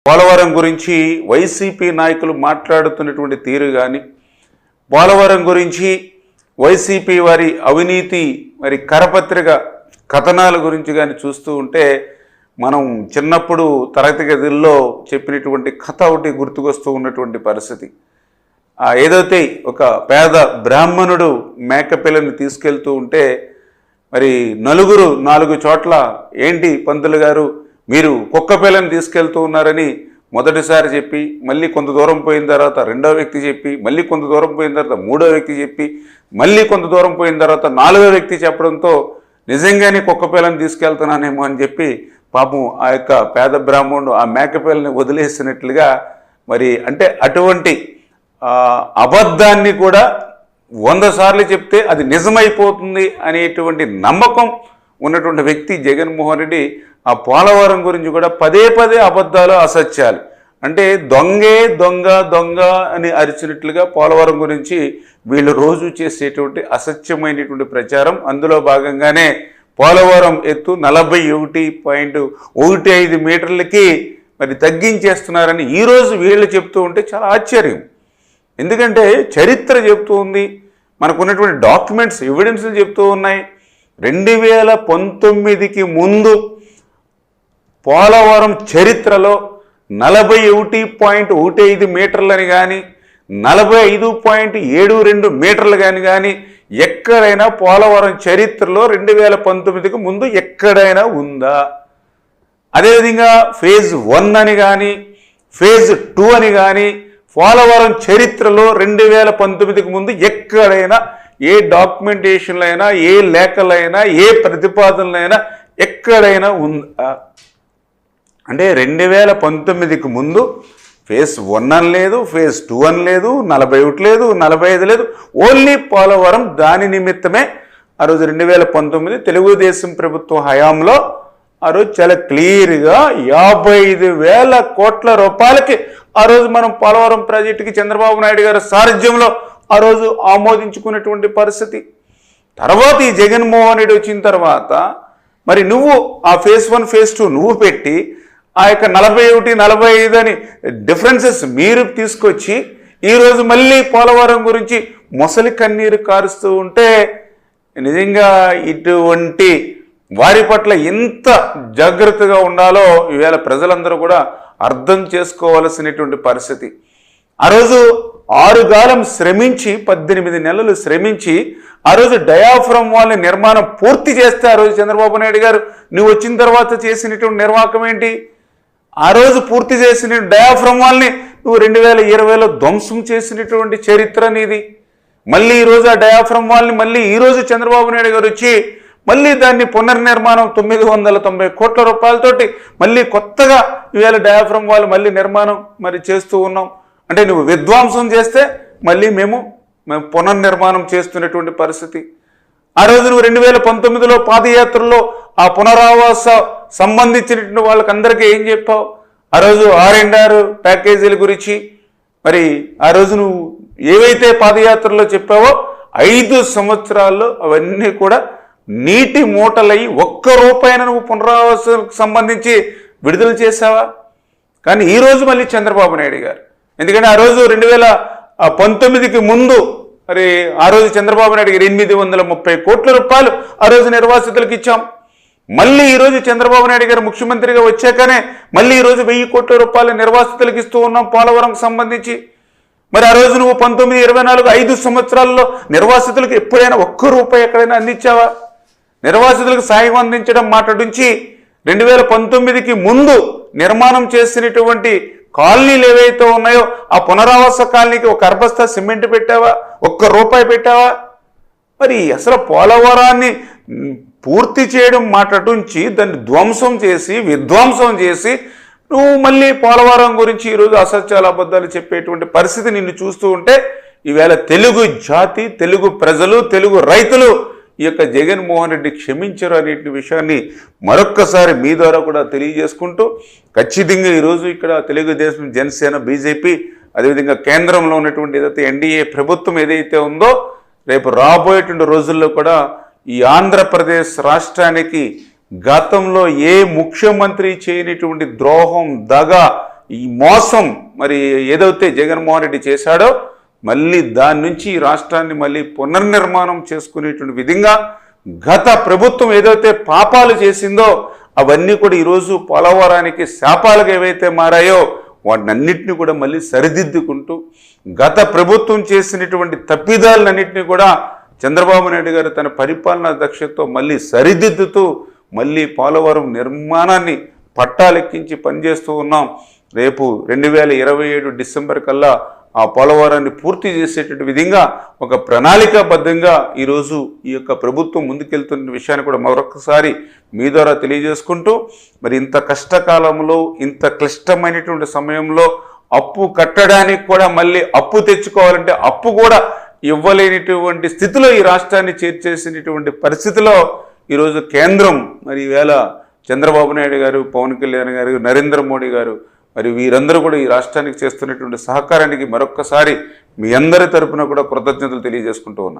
పోలవరం గురించి వైసీపీ నాయకులు మాట్లాడుతున్నటువంటి తీరు కానీ, పోలవరం గురించి వైసీపీ వారి అవినీతి మరి కరపత్రిక కథనాల గురించి కానీ చూస్తూ ఉంటే మనం చిన్నప్పుడు తరగతి గదుల్లో చెప్పినటువంటి కథ ఒకటి గుర్తుకొస్తూ ఉన్నటువంటి పరిస్థితి. ఏదైతే ఒక పేద బ్రాహ్మణుడు మేకపిల్లని తీసుకెళ్తూ ఉంటే మరి నలుగురు 4 చోట్ల ఏంటి పంతులు గారు మీరు కుక్క పిల్లని తీసుకెళ్తూ ఉన్నారని మొదటిసారి చెప్పి, మళ్ళీ కొంత దూరం పోయిన తర్వాత రెండో వ్యక్తి చెప్పి, మళ్ళీ కొంత దూరం పోయిన తర్వాత మూడో వ్యక్తి చెప్పి, మళ్ళీ కొంత దూరం పోయిన తర్వాత 4వ వ్యక్తి చెప్పడంతో నిజంగానే కుక్క పిల్లని తీసుకెళ్తున్నానేమో అని చెప్పి పాపం ఆ యొక్క పేద బ్రాహ్మణుడు ఆ మేకపిల్లని వదిలేసినట్లుగా మరి అంటే అటువంటి అబద్ధాన్ని కూడా 100 సార్లు చెప్తే అది నిజమైపోతుంది అనేటువంటి నమ్మకం ఉన్నటువంటి వ్యక్తి జగన్మోహన్ రెడ్డి. ఆ పోలవరం గురించి కూడా పదే అబద్ధాలు, అసత్యాలు, అంటే దొంగే దొంగ దొంగ అని అరిచినట్లుగా పోలవరం గురించి వీళ్ళు రోజు చేసేటువంటి అసత్యమైనటువంటి ప్రచారం. అందులో భాగంగానే పోలవరం ఎత్తు 41.15 మీటర్లకి మరి తగ్గించేస్తున్నారని ఈరోజు వీళ్ళు చెప్తూ ఉంటే చాలా ఆశ్చర్యం. ఎందుకంటే చరిత్ర చెప్తూ ఉంది, మనకున్నటువంటి డాక్యుమెంట్స్ ఎవిడెన్స్లు చెప్తూ ఉన్నాయి. 2019కి ముందు పోలవరం చరిత్రలో 41.15 మీటర్లని కానీ 45.72 మీటర్లు కానీ ఎక్కడైనా పోలవరం చరిత్రలో 2019కి ముందు ఎక్కడైనా ఉందా? అదేవిధంగా ఫేజ్ 1 అని కానీ ఫేజ్ 2 అని కానీ పోలవరం చరిత్రలో 2019కి ముందు ఎక్కడైనా ఏ డాక్యుమెంటేషన్లు అయినా, ఏ లేఖలైనా, ఏ ప్రతిపాదనలైనా ఎక్కడైనా ఉందా? అంటే 2019కి ముందు ఫేజ్ 1 అని లేదు, ఫేజ్ 2 అని లేదు, 41 లేదు, 45 లేదు, ఓన్లీ పోలవరం. దాని నిమిత్తమే ఆ రోజు 2019 తెలుగుదేశం ప్రభుత్వ హయాంలో ఆ రోజు చాలా క్లియర్గా 55,000 కోట్ల రూపాయలకి ఆ రోజు మనం పోలవరం ప్రాజెక్టుకి చంద్రబాబు నాయుడు గారి సారథ్యంలో ఆ రోజు ఆమోదించుకున్నటువంటి పరిస్థితి. తర్వాత ఈ జగన్మోహన్ రెడ్డి వచ్చిన తర్వాత మరి నువ్వు ఆ ఫేజ్ 1 ఫేజ్ 2 నువ్వు పెట్టి ఆ యొక్క 41, 45 అని డిఫరెన్సెస్ మీరు తీసుకొచ్చి ఈరోజు మళ్ళీ పోలవరం గురించి మొసలి కన్నీరు కారుస్తూ ఉంటే నిజంగా ఇటువంటి వారి పట్ల ఎంత జాగ్రత్తగా ఉండాలో ఈవేళ ప్రజలందరూ కూడా అర్థం చేసుకోవాల్సినటువంటి పరిస్థితి. ఆ రోజు 6 కాలం శ్రమించి 18 నెలలు శ్రమించి ఆ రోజు డయాఫ్రమ్ వాల్ నిర్మాణం పూర్తి చేస్తే ఆ రోజు చంద్రబాబు నాయుడు గారు నువ్వు వచ్చిన తర్వాత చేసినటువంటి నిర్వాహకం ఏంటి? ఆ రోజు పూర్తి చేసిన డయాఫ్రమ్ వాల్ని నువ్వు 2020లో ధ్వంసం చేసినటువంటి చరిత్ర నీది. మళ్ళీ ఈరోజు ఆ డయాఫ్రమ్ వాల్ని మళ్ళీ ఈరోజు చంద్రబాబు నాయుడు గారు వచ్చి మళ్ళీ దాన్ని పునర్నిర్మాణం 990 కోట్ల రూపాయలతోటి మళ్ళీ కొత్తగా ఈవేళ డయాఫ్రమ్ వాల్ మళ్ళీ నిర్మాణం మరి చేస్తూ ఉన్నాం. అంటే నువ్వు విధ్వంసం చేస్తే మళ్ళీ మేము పునర్నిర్మాణం చేస్తున్నటువంటి పరిస్థితి. ఆ రోజు నువ్వు 2019లో పాదయాత్రలో ఆ పునరావాస సంబంధించినటువంటి వాళ్ళకందరికీ ఏం చెప్పావు? ఆ రోజు R&R ప్యాకేజీల గురించి మరి ఆ రోజు నువ్వు ఏవైతే పాదయాత్రలో చెప్పావో 5 సంవత్సరాల్లో అవన్నీ కూడా నీటి మూటలయ్యి 1 రూపాయిన నువ్వు పునరావాసానికి సంబంధించి విడుదల చేసావా? కానీ ఈరోజు మళ్ళీ చంద్రబాబు నాయుడు గారు, ఎందుకంటే ఆ రోజు 2019కి ముందు మరి ఆ రోజు చంద్రబాబు నాయుడు గారు 830 కోట్ల రూపాయలు ఆ రోజు నిర్వాసితులకు ఇచ్చాం. మళ్ళీ ఈరోజు చంద్రబాబు నాయుడు గారు ముఖ్యమంత్రిగా వచ్చాకనే మళ్ళీ ఈరోజు 1000 కోట్ల రూపాయలు నిర్వాసితులకు ఇస్తూ ఉన్నాం పోలవరంకి సంబంధించి. మరి ఆ రోజు నువ్వు 19, 24, 5 సంవత్సరాల్లో నిర్వాసితులకు ఎప్పుడైనా 1 రూపాయి ఎక్కడైనా అందించావా? నిర్వాసితులకు సాయం అందించడం మాట నుంచి 2019కి ముందు నిర్మాణం చేసినటువంటి కాలనీలు ఏవైతే ఉన్నాయో ఆ పునరావాస కాలనీకి 1 అర్బస్తా సిమెంట్ పెట్టావా? 1 రూపాయి పెట్టావా? మరి అసలు పోలవరాన్ని పూర్తి చేయడం మాట నుంచి దాన్ని ధ్వంసం చేసి విధ్వంసం చేసి నువ్వు మళ్ళీ పోలవరం గురించి ఈరోజు అసత్యాల అబద్ధాలు చెప్పేటువంటి పరిస్థితి నిన్ను చూస్తూ ఉంటే ఈవేళ తెలుగు జాతి, తెలుగు ప్రజలు, తెలుగు రైతులు ఈ యొక్క జగన్మోహన్ రెడ్డి క్షమించరు అనే విషయాన్ని మరొక్కసారి మీ ద్వారా కూడా తెలియజేసుకుంటూ ఖచ్చితంగా ఈరోజు ఇక్కడ తెలుగుదేశం, జనసేన, బీజేపీ అదేవిధంగా కేంద్రంలో ఉన్నటువంటి ఏదైతే ఎన్డీఏ ప్రభుత్వం ఏదైతే ఉందో రేపు రాబోయేటువంటి రోజుల్లో కూడా ఈ ఆంధ్రప్రదేశ్ రాష్ట్రానికి గతంలో ఏ ముఖ్యమంత్రి చేయనటువంటి ద్రోహం, దగ ఈ మోసం మరి ఏదైతే జగన్మోహన్ రెడ్డి చేశాడో మళ్ళీ దాని నుంచి ఈ రాష్ట్రాన్ని మళ్ళీ పునర్నిర్మాణం చేసుకునేటువంటి విధంగా గత ప్రభుత్వం ఏదైతే పాపాలు చేసిందో అవన్నీ కూడా ఈరోజు పోలవరానికి శాపాలుగా ఏవైతే మారాయో వాటినన్నింటినీ కూడా మళ్ళీ సరిదిద్దుకుంటూ గత ప్రభుత్వం చేసినటువంటి తప్పిదాలన్నింటినీ కూడా చంద్రబాబు నాయుడు గారు తన పరిపాలనా దక్షతతో మళ్ళీ సరిదిద్దుతూ మళ్ళీ పోలవరం నిర్మాణాన్ని పట్టాలెక్కించి పనిచేస్తూ ఉన్నాం. రేపు 2027 డిసెంబర్ కల్లా ఆ పోలవరాన్ని పూర్తి చేసేటువంటి విధంగా ఒక ప్రణాళికాబద్ధంగా ఈరోజు ఈ యొక్క ప్రభుత్వం ముందుకెళ్తున్న విషయాన్ని కూడా మరొకసారి మీ ద్వారా తెలియజేసుకుంటూ మరి ఇంత కష్టకాలంలో ఇంత క్లిష్టమైనటువంటి సమయంలో అప్పు కట్టడానికి కూడా మళ్ళీ అప్పు తెచ్చుకోవాలంటే అప్పు కూడా ఇవ్వలేనిటువంటి స్థితిలో ఈ రాష్ట్రాన్ని చేర్చేసినటువంటి పరిస్థితిలో ఈరోజు కేంద్రం మరి ఈవేళ చంద్రబాబు నాయుడు గారు, పవన్ కళ్యాణ్ గారు, నరేంద్ర మోడీ గారు మరి వీరందరూ కూడా ఈ రాష్ట్రానికి చేస్తున్నటువంటి సహకారానికి మరొక్కసారి మీ అందరి తరపున కూడా కృతజ్ఞతలు తెలియజేసుకుంటూ ఉన్నారు.